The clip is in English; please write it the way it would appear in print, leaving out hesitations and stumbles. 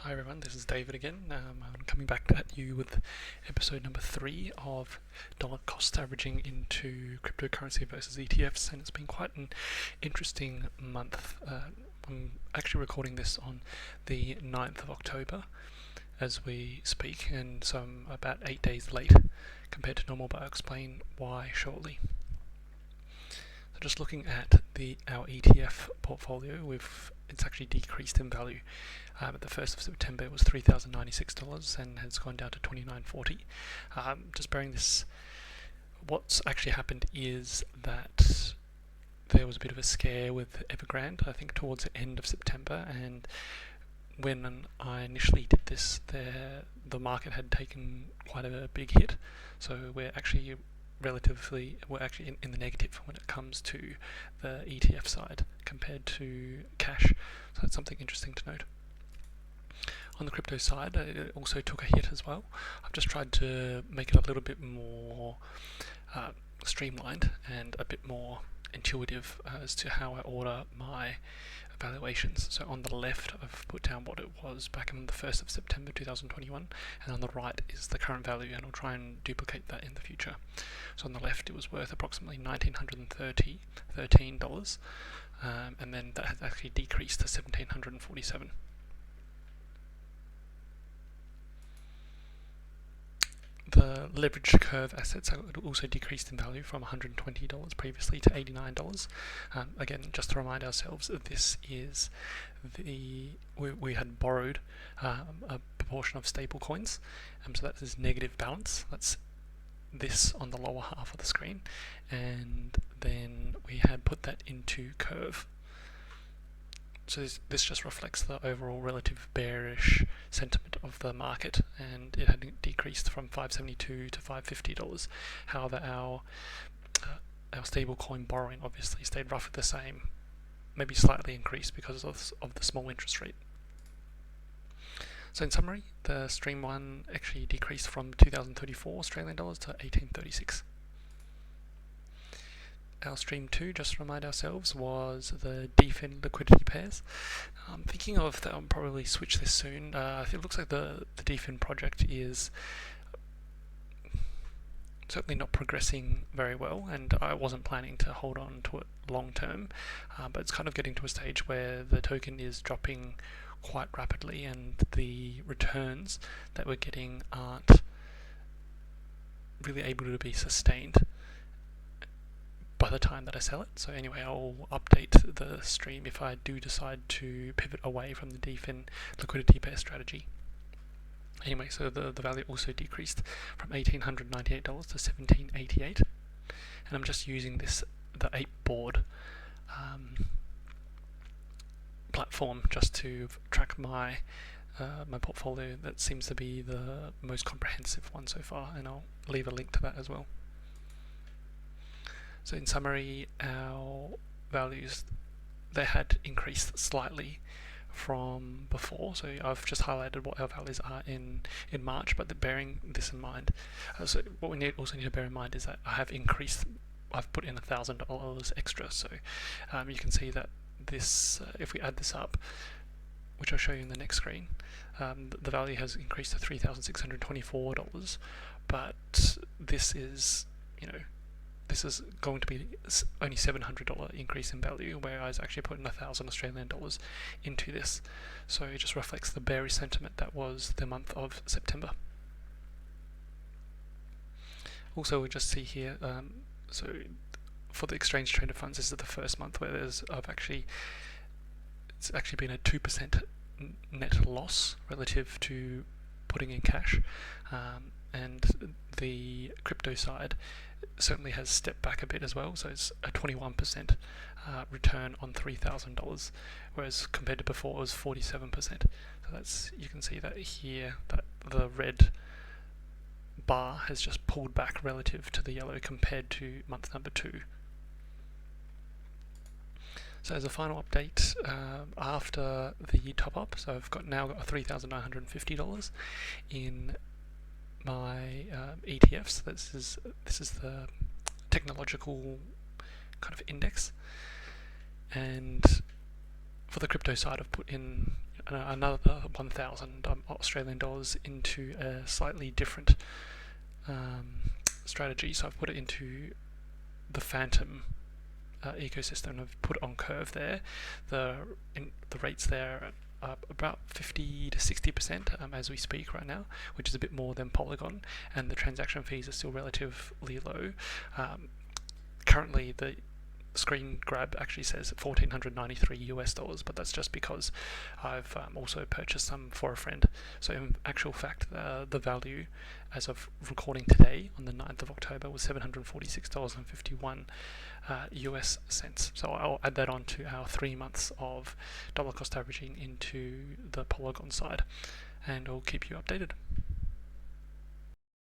Hi everyone, this is David again. I'm coming back at you with episode number 3 of dollar cost averaging into cryptocurrency versus ETFs, and it's been quite an interesting month. I'm actually recording this on the 9th of October as we speak, and so I'm about 8 days late compared to normal, but I'll explain why shortly. So just looking at our ETF portfolio, it's actually decreased in value. At the 1st of September it was $3,096 and has gone down to $2,940. Just bearing this, what's actually happened is that there was a bit of a scare with Evergrand, I think towards the end of September, and when I initially did this, the market had taken quite a big hit, so we're actually in the negative when it comes to the ETF side compared to cash, so that's something interesting to note. On the crypto side, it also took a hit as well. I've just tried to make it a little bit more streamlined and a bit more intuitive as to how I order my evaluations. So on the left I've put down what it was back on the 1st of September 2021, and on the right is the current value, and I'll try and duplicate that in the future. So on the left it was worth approximately $1,913, and then that has actually decreased to $1,747. The leveraged curve assets also decreased in value from $120 previously to $89. Again, just to remind ourselves, this is we had borrowed a proportion of stable coins, so that's this negative balance. That's this on the lower half of the screen, and then we had put that into curve. So this just reflects the overall relative bearish sentiment of the market, and it had decreased from $572 to $550. However, our stablecoin borrowing obviously stayed roughly the same, maybe slightly increased because of the small interest rate. So in summary, the Stream 1 actually decreased from 2,034 Australian dollars to 1,836. Our Stream 2, just to remind ourselves, was the DFIN liquidity pairs. I'm thinking of that. I'll probably switch this soon. It looks like the DFIN project is certainly not progressing very well, and I wasn't planning to hold on to it long term, but it's kind of getting to a stage where the token is dropping quite rapidly, and the returns that we're getting aren't really able to be sustained by the time that I sell it. So anyway, I'll update the stream if I do decide to pivot away from the DFIN liquidity pair strategy. Anyway, so the value also decreased from $1,898 to $1,788, and I'm just using the Apeboard platform just to track my portfolio. That seems to be the most comprehensive one so far, and I'll leave a link to that as well. So in summary, our values, they had increased slightly from before. So I've just highlighted what our values are in March, but bearing this in mind. So what we also need to bear in mind is that I've put in $1,000 extra. So you can see that this, if we add this up, which I'll show you in the next screen, the value has increased to $3,624, but this is, this is going to be only $700 increase in value, whereas I actually put in 1,000 Australian dollars into this. So it just reflects the bearish sentiment that was the month of September. Also, we just see here, so for the exchange traded funds, this is the first month where it's actually been a 2% net loss relative to putting in cash, and the crypto side certainly has stepped back a bit as well, so it's a 21% return on $3,000, whereas compared to before it was 47%. So you can see that here, that the red bar has just pulled back relative to the yellow compared to month number 2. So as a final update, after the top up, so I've now got $3,950 in my ETFs. This is the technological kind of index, and for the crypto side I've put in another 1,000 Australian dollars into a slightly different strategy. So I've put it into the Fantom ecosystem. I've put it on Curve there. The rates there are about 50 to 60% as we speak right now, which is a bit more than Polygon, and the transaction fees are still relatively low. Currently, the screen grab actually says $1,493 but that's just because I've also purchased some for a friend. So in actual fact, the value as of recording today on the 9th of October was $746.51 US cents. So I'll add that on to our 3 months of dollar cost averaging into the Polygon side, and I'll keep you updated.